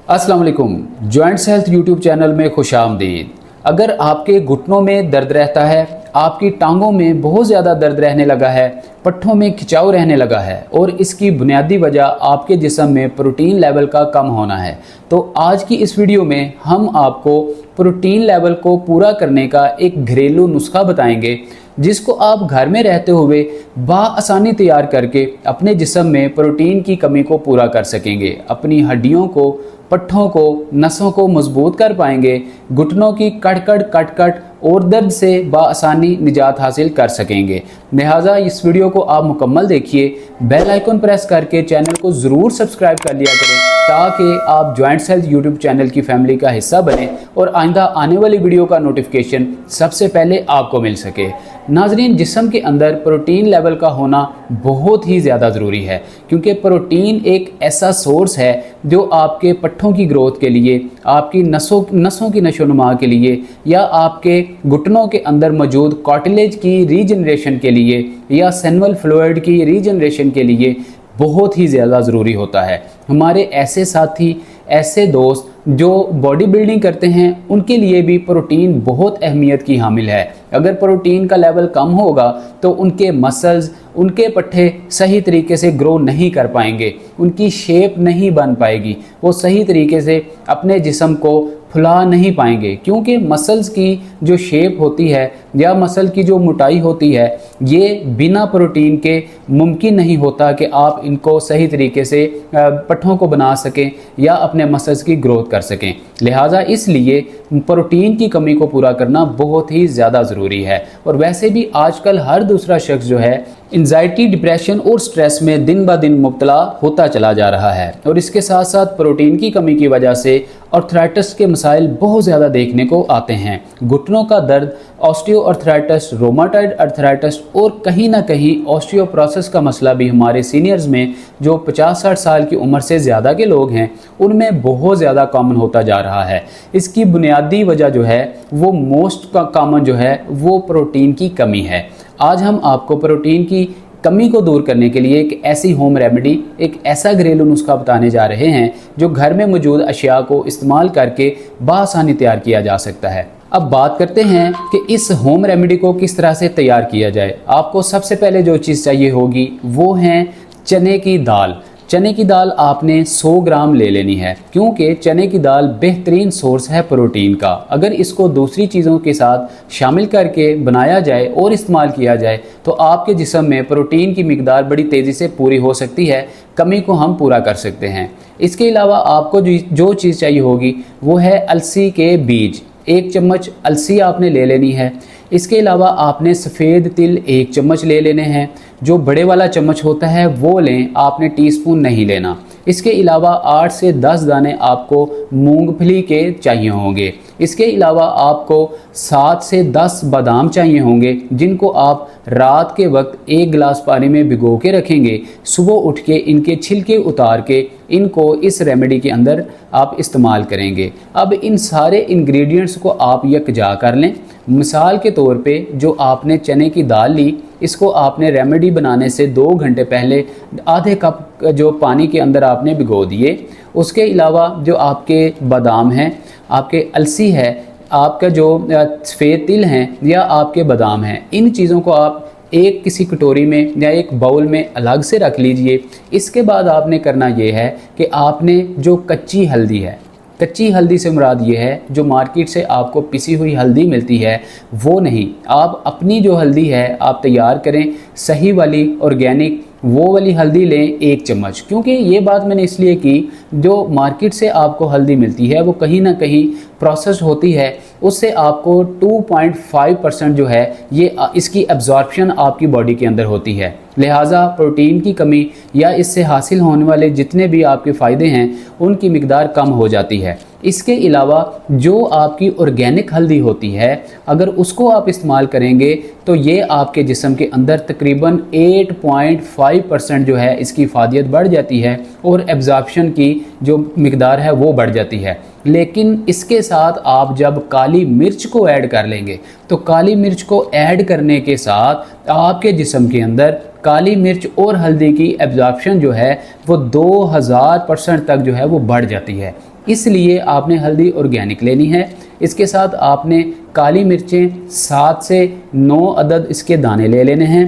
अस्सलाम वालेकुम। Joints health YouTube channel में खुशामदीद। अगर आपके घुटनों में दर्द रहता है, आपकी टांगों में बहुत ज़्यादा दर्द रहने लगा है, पट्ठों में खिंचाव रहने लगा है और इसकी बुनियादी वजह आपके जिस्म में प्रोटीन लेवल का कम होना है, तो आज की इस वीडियो में हम आपको प्रोटीन लेवल को पूरा करने का एक घरेलू नुस्खा बताएंगे जिसको आप घर में रहते हुए बआसानी तैयार करके अपने जिस्म में प्रोटीन की कमी को पूरा कर सकेंगे, अपनी हड्डियों को, पट्ठों को, नसों को मजबूत कर पाएंगे, घुटनों की कड़कड़ कटकट और दर्द से बआसानी निजात हासिल कर सकेंगे। लिहाजा इस वीडियो को आप मुकम्मल देखिए, बेल आइकन प्रेस करके चैनल को ज़रूर सब्सक्राइब कर लिया करें ताकि आप जॉइंट्स हेल्थ यूट्यूब चैनल की फैमिली का हिस्सा बने और आइंदा आने वाली वीडियो का नोटिफिकेशन सबसे पहले आपको मिल सके। नाजरीन, जिस्म के अंदर प्रोटीन लेवल का होना बहुत ही ज़्यादा ज़रूरी है क्योंकि प्रोटीन एक ऐसा सोर्स है जो आपके पट्ठों की ग्रोथ के लिए, आपकी नसों की नशोनुमा के लिए या आपके घुटनों के अंदर मौजूद कार्टिलेज की रीजनरेशन के लिए या सेनवल फ्लूइड की रीजनरेशन के लिए बहुत ही ज़्यादा ज़रूरी होता है। हमारे ऐसे साथी, ऐसे दोस्त जो बॉडी बिल्डिंग करते हैं, उनके लिए भी प्रोटीन बहुत अहमियत की हामिल है। अगर प्रोटीन का लेवल कम होगा तो उनके मसल्स, उनके पट्ठे सही तरीके से ग्रो नहीं कर पाएंगे, उनकी शेप नहीं बन पाएगी, वो सही तरीके से अपने जिस्म को फुला नहीं पाएंगे क्योंकि मसल्स की जो शेप होती है या मसल की जो मोटाई होती है, ये बिना प्रोटीन के मुमकिन नहीं होता कि आप इनको सही तरीके से पट्ठों को बना सकें या अपने मसल्स की ग्रोथ कर सकें। लिहाजा इसलिए प्रोटीन की कमी को पूरा करना बहुत ही ज़्यादा ज़रूरी है। और वैसे भी आजकल हर दूसरा शख्स जो है एंजाइटी, डिप्रेशन और स्ट्रेस में दिन ब दिन मुब्तला होता चला जा रहा है और इसके साथ साथ प्रोटीन की कमी की वजह से आर्थराइटिस के मसाइल बहुत ज़्यादा देखने को आते हैं। घुटनों का दर्द, ऑस्टियोआर्थराइटिस, रोमाटॉइड आर्थराइटिस और कहीं ना कहीं ऑस्टियोपोरोसिस का मसला भी हमारे सीनियर्स में जो 50-60 साल की उम्र से ज़्यादा के लोग हैं उनमें बहुत ज़्यादा कॉमन होता जा रहा है। इसकी बुनियादी वजह जो है वो मोस्ट कॉमन जो है वो प्रोटीन की कमी है। आज हम आपको प्रोटीन की कमी को दूर करने के लिए एक ऐसी होम रेमेडी, एक ऐसा घरेलू नुस्खा बताने जा रहे हैं जो घर में मौजूद अशिया को इस्तेमाल करके बआसानी तैयार किया जा सकता है। अब बात करते हैं कि इस होम रेमेडी को किस तरह से तैयार किया जाए। आपको सबसे पहले जो चीज़ चाहिए होगी वो है चने की दाल। चने की दाल आपने 100 ग्राम ले लेनी है क्योंकि चने की दाल बेहतरीन सोर्स है प्रोटीन का। अगर इसको दूसरी चीज़ों के साथ शामिल करके बनाया जाए और इस्तेमाल किया जाए तो आपके जिस्म में प्रोटीन की मिकदार बड़ी तेज़ी से पूरी हो सकती है, कमी को हम पूरा कर सकते हैं। इसके अलावा आपको जो चीज़ चाहिए होगी वो है अलसी के बीज। 1 चम्मच अलसी आपने ले लेनी है। इसके अलावा आपने सफ़ेद तिल 1 चम्मच ले लेने हैं। जो बड़े वाला चम्मच होता है वो लें, आपने टीस्पून नहीं लेना। इसके अलावा 8 से 10 दाने आपको मूंगफली के चाहिए होंगे। इसके अलावा आपको 7 से 10 बादाम चाहिए होंगे जिनको आप रात के वक्त 1 गिलास पानी में भिगो के रखेंगे। सुबह उठ के इनके छिलके उतार के इनको इस रेमेडी के अंदर आप इस्तेमाल करेंगे। अब इन सारे इंग्रेडिएंट्स को आप यकजा कर लें। मिसाल के तौर पे जो आपने चने की दाल ली, इसको आपने रेमेडी बनाने से 2 घंटे पहले आधे कप जो पानी के अंदर आपने भिगो दिए। उसके अलावा जो आपके बादाम हैं, आपके अलसी है, आपका जो सफ़ेद तिल हैं या आपके बादाम हैं, इन चीज़ों को आप एक किसी कटोरी में या एक बाउल में अलग से रख लीजिए। इसके बाद आपने करना ये है कि आपने जो कच्ची हल्दी है, कच्ची हल्दी से मुराद ये है जो मार्केट से आपको पिसी हुई हल्दी मिलती है वो नहीं, आप अपनी जो हल्दी है आप तैयार करें, सही वाली ऑर्गेनिक वो वाली हल्दी लें 1 चम्मच। क्योंकि ये बात मैंने इसलिए की, जो मार्केट से आपको हल्दी मिलती है वो कहीं ना कहीं प्रोसेस होती है, उससे आपको 2.5% जो है ये इसकी एब्जॉर्प्शन आपकी बॉडी के अंदर होती है। लिहाजा प्रोटीन की कमी या इससे हासिल होने वाले जितने भी आपके फ़ायदे हैं उनकी मिकदार कम हो जाती है। इसके अलावा जो आपकी ऑर्गेनिक हल्दी होती है अगर उसको आप इस्तेमाल करेंगे तो ये आपके जिस्म के अंदर तकरीबन 8.5% जो है इसकी फ़ादियत बढ़ जाती है और एब्जॉर्प्शन की जो मिकदार है वो बढ़ जाती है। लेकिन इसके साथ आप जब काली मिर्च को ऐड कर लेंगे तो काली मिर्च को ऐड करने के साथ आपके जिस्म के अंदर काली मिर्च और हल्दी की एब्जॉर्प्शन जो है वो 2000% तक जो है वो बढ़ जाती है। इसलिए आपने हल्दी ऑर्गेनिक लेनी है। इसके साथ आपने काली मिर्चें 7 से 9 अदद इसके दाने ले लेने हैं।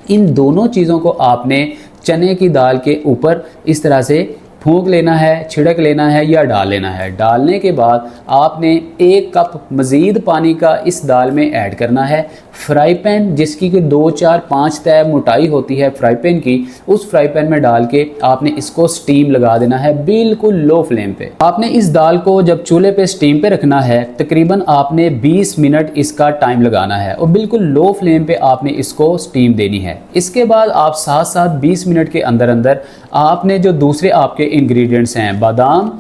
इन दोनों चीज़ों को आपने चने की दाल के ऊपर इस तरह से फूंक लेना है, छिड़क लेना है या डाल लेना है। डालने के बाद आपने 1 कप मज़ीद पानी का इस दाल में ऐड करना है। फ्राई पैन जिसकी कि 2, 4, 5 तय मोटाई होती है फ्राई पैन की, उस फ्राई पैन में डाल के आपने इसको स्टीम लगा देना है बिल्कुल लो फ्लेम पे। आपने इस दाल को जब चूल्हे पे स्टीम पे रखना है, तकरीबन आपने 20 मिनट इसका टाइम लगाना है और बिल्कुल लो फ्लेम पे आपने इसको स्टीम देनी है। इसके बाद आप साथ साथ 20 मिनट के अंदर अंदर आपने जो दूसरे आपके इंग्रेडिएंट्स हैं, बादाम,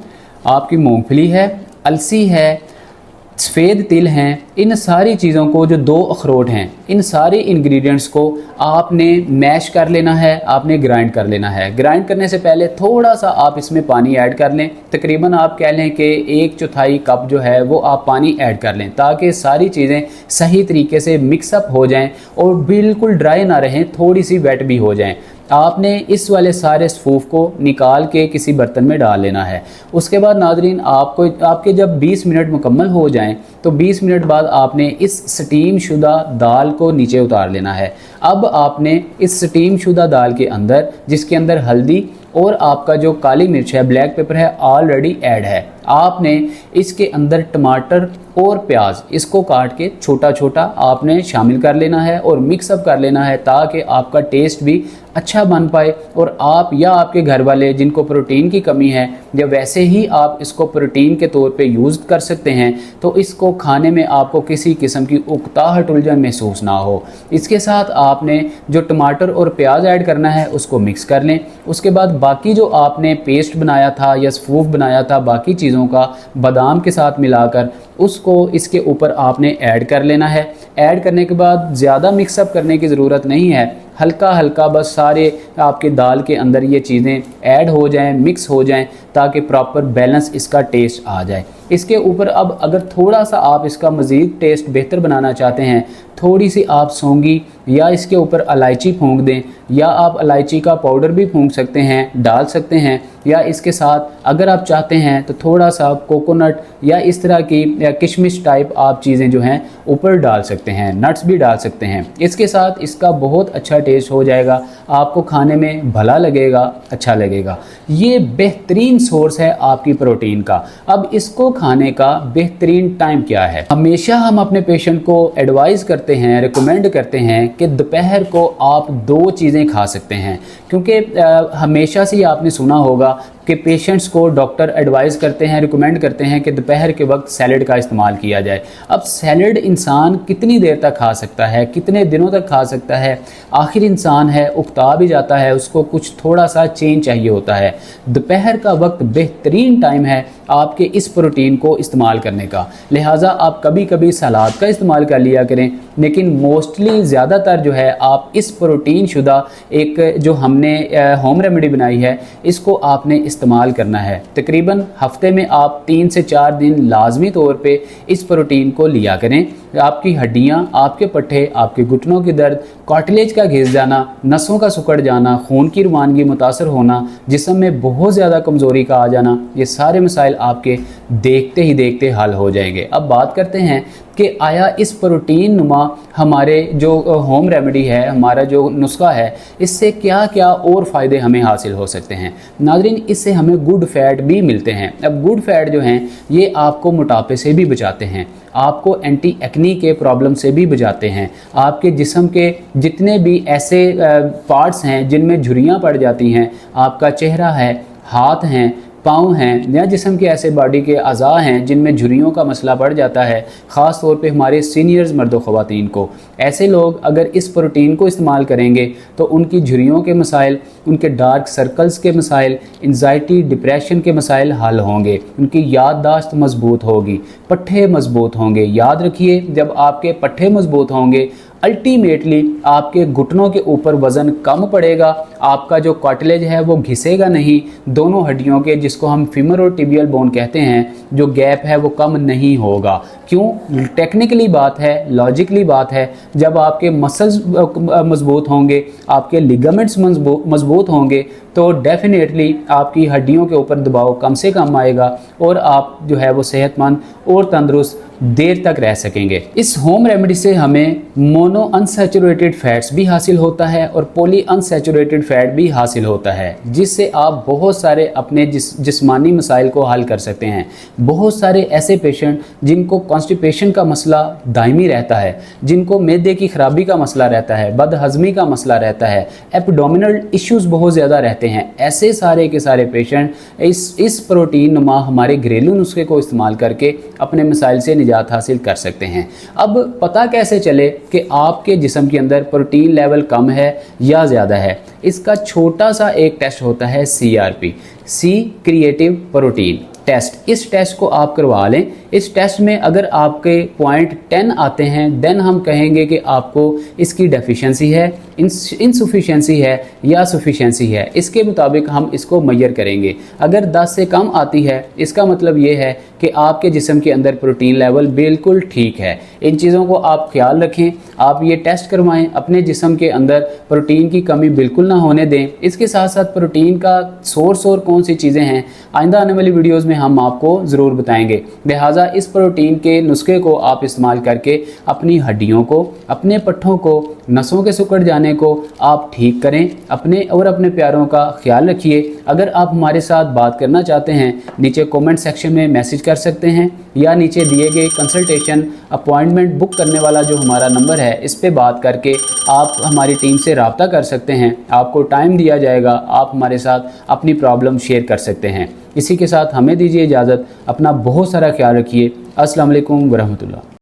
आपकी मूंगफली है, अलसी है, सफ़ेद तिल हैं, इन सारी चीज़ों को, जो 2 अखरोट हैं, इन सारे इंग्रेडिएंट्स को आपने मैश कर लेना है, आपने ग्राइंड कर लेना है। ग्राइंड करने से पहले थोड़ा सा आप इसमें पानी ऐड कर लें। तकरीबन आप कह लें कि 1/4 कप जो है वो आप पानी ऐड कर लें, ताकि सारी चीज़ें सही तरीके से मिक्सअप हो जाएं और बिल्कुल ड्राई ना रहें, थोड़ी सी वेट भी हो जाएं। आपने इस वाले सारे सफ़ूफ को निकाल के किसी बर्तन में डाल लेना है। उसके बाद नाज़रीन, आपको आपके जब 20 मिनट मुकम्मल हो जाएं तो 20 मिनट बाद आपने इस स्टीम शुदा दाल को नीचे उतार लेना है। अब आपने इस स्टीम शुदा दाल के अंदर, जिसके अंदर हल्दी और आपका जो काली मिर्च है, ब्लैक पेपर है, ऑलरेडी ऐड है, आपने इसके अंदर टमाटर और प्याज इसको काट के छोटा छोटा आपने शामिल कर लेना है और मिक्सअप कर लेना है, ताकि आपका टेस्ट भी अच्छा बन पाए और आप या आपके घर वाले जिनको प्रोटीन की कमी है, या वैसे ही आप इसको प्रोटीन के तौर पे यूज़ कर सकते हैं, तो इसको खाने में आपको किसी किस्म की उकताहट, उलझन महसूस ना हो। इसके साथ आपने जो टमाटर और प्याज ऐड करना है उसको मिक्स कर लें। उसके बाद बाकी जो आपने पेस्ट बनाया था या सफ़ूफ बनाया था बाकी चीज़ों का, बादाम के साथ मिलाकर, उसको इसके ऊपर आपने ऐड कर लेना है। ऐड करने के बाद ज़्यादा मिक्सअप करने की ज़रूरत नहीं है, हल्का हल्का बस सारे आपके दाल के अंदर ये चीज़ें ऐड हो जाएं, मिक्स हो जाएं, ताकि प्रॉपर बैलेंस इसका टेस्ट आ जाए। इसके ऊपर अब अगर थोड़ा सा आप इसका मज़ीद टेस्ट बेहतर बनाना चाहते हैं, थोड़ी सी आप सौंगी या इसके ऊपर इलायची फूंक दें, या आप इलायची का पाउडर भी फूंक सकते हैं, डाल सकते हैं, या इसके साथ अगर आप चाहते हैं तो थोड़ा सा कोकोनट या इस तरह की या किशमिश टाइप आप चीज़ें जो हैं ऊपर डाल सकते हैं, नट्स भी डाल सकते हैं। इसके साथ इसका बहुत अच्छा टेस्ट हो जाएगा, आपको खाने में भला लगेगा, अच्छा लगेगा। ये बेहतरीन सोर्स है आपकी प्रोटीन का। अब इसको खाने का बेहतरीन टाइम क्या है? हमेशा हम अपने पेशेंट को एडवाइस करते हैं, रिकमेंड करते हैं कि दोपहर को आप 2 चीज़ें खा सकते हैं, क्योंकि हमेशा से आपने सुना होगा कि पेशेंट्स को डॉक्टर एडवाइस करते हैं, रिकमेंड करते हैं कि दोपहर के वक्त सैलड का इस्तेमाल किया जाए। अब सैलड इंसान कितनी देर तक खा सकता है, कितने दिनों तक खा सकता है? आखिर इंसान है, उकता भी जाता है, उसको कुछ थोड़ा सा चेंज चाहिए होता है। दोपहर का वक्त बेहतरीन टाइम है आपके इस प्रोटीन को इस्तेमाल करने का। लिहाजा आप कभी कभी सलाद का इस्तेमाल कर लिया करें, लेकिन मोस्टली ज़्यादातर जो है आप इस प्रोटीन शुदा एक जो हमने होम रेमेडी बनाई है, इसको आपने इस्तेमाल करना है। तकरीबन हफ्ते में आप 3 से 4 दिन लाजमी तौर पे इस प्रोटीन को लिया करें। आपकी हड्डियाँ, आपके पट्टे, आपके घुटनों की दर्द, कार्टिलेज का घिस जाना, नसों का सिकुड़ जाना, खून की रवानगी मुतासर होना, जिस्म में बहुत ज़्यादा कमज़ोरी का आ जाना, ये सारे मसाइल आपके देखते ही देखते हल हो जाएंगे। अब बात करते हैं कि आया इस प्रोटीन नुमा हमारे जो होम रेमेडी है, हमारा जो नुस्खा है, इससे क्या क्या और फ़ायदे हमें हासिल हो सकते हैं? नाज़रीन, इससे हमें गुड फैट भी मिलते हैं। अब गुड फैट जो हैं ये आपको मोटापे से भी बचाते हैं, आपको एंटी एक्नी के प्रॉब्लम से भी बचाते हैं, आपके जिस्म के जितने भी ऐसे पार्ट्स हैं जिनमें झुर्रियाँ पड़ जाती हैं, आपका चेहरा है, हाथ हैं, पाँव हैं, या जिस्म के ऐसे बॉडी के अज़ा हैं जिनमें झुर्रियों का मसला बढ़ जाता है, ख़ास तौर पे हमारे सीनियर्स मर्द व ख़वातीन को। ऐसे लोग अगर इस प्रोटीन को इस्तेमाल करेंगे तो उनकी झुर्रियों के मसाइल, उनके डार्क सर्कल्स के मसाइल, एंजाइटी, डिप्रेशन के मसाइल हल होंगे, उनकी याददाश्त मजबूत होगी, पट्ठे मजबूत होंगे। याद रखिए, जब आपके पट्ठे मजबूत होंगे, अल्टीमेटली आपके घुटनों के ऊपर वज़न कम पड़ेगा, आपका जो कार्टिलेज है वो घिसेगा नहीं, दोनों हड्डियों के, जिसको हम फीमर और टिबियल बोन कहते हैं, जो गैप है वो कम नहीं होगा। क्यों? टेक्निकली बात है, लॉजिकली बात है, जब आपके मसल्स मजबूत होंगे, आपके लिगामेंट्स मजबूत होंगे, तो डेफिनेटली आपकी हड्डियों के ऊपर दबाव कम से कम आएगा और आप जो है वो सेहतमंद और तंदुरुस्त देर तक रह सकेंगे। इस होम रेमेडी से हमें मोनो अनसैचुरेटेड फैट्स भी हासिल होता है और पॉली अनसैचुरेटेड फैट भी हासिल होता है, जिससे आप बहुत सारे अपने जिस्मानी मसाइल को हल कर सकते हैं। बहुत सारे ऐसे पेशेंट जिनको कॉन्स्टिपेशन का मसला दायमी रहता है, जिनको मैदे की खराबी का मसला रहता है, बदहजमी का मसला रहता है, एब्डोमिनल इश्यूज बहुत ज़्यादा रहते हैं, ऐसे सारे के सारे पेशेंट इस प्रोटीन नुमा हमारे घरेलू नुस्खे को इस्तेमाल करके अपने मसाइल से निजात हासिल कर सकते हैं। अब पता कैसे चले कि आपके जिस्म के अंदर प्रोटीन लेवल कम है या ज़्यादा है? इसका छोटा सा एक टेस्ट होता है CRP, सी क्रिएटिव प्रोटीन टेस्ट। इस टेस्ट को आप करवा लें। इस टेस्ट में अगर आपके पॉइंट 10 आते हैं, देन हम कहेंगे कि आपको इसकी डेफिशिएंसी है, इनसफिशिएंसी है या सफिशिएंसी है। इसके मुताबिक हम इसको मेजर करेंगे। अगर 10 से कम आती है, इसका मतलब ये है कि आपके जिस्म के अंदर प्रोटीन लेवल बिल्कुल ठीक है। इन चीज़ों को आप ख्याल रखें, आप ये टेस्ट करवाएं, अपने जिस्म के अंदर प्रोटीन की कमी बिल्कुल ना होने दें। इसके साथ साथ प्रोटीन का सोर्स और कौन सी चीज़ें हैं, आइंदा आने वाली वीडियोज़ में हम आपको ज़रूर बताएंगे। लिहाजा इस प्रोटीन के नुस्खे को आप इस्तेमाल करके अपनी हड्डियों को, अपने पट्ठों को, नसों के सिकुड़ जाने को आप ठीक करें। अपने और अपने प्यारों का ख्याल रखिए। अगर आप हमारे साथ बात करना चाहते हैं, नीचे कमेंट सेक्शन में मैसेज कर सकते हैं या नीचे दिए गए कंसल्टेशन अपॉइंटमेंट बुक करने वाला जो हमारा नंबर है, इस पे बात करके आप हमारी टीम से रब्ता कर सकते हैं। आपको टाइम दिया जाएगा, आप हमारे साथ अपनी प्रॉब्लम शेयर कर सकते हैं। इसी के साथ हमें दीजिए इजाज़त। अपना बहुत सारा ख्याल रखिए। अस्सलाम वालेकुम वरहमतुल्लाह।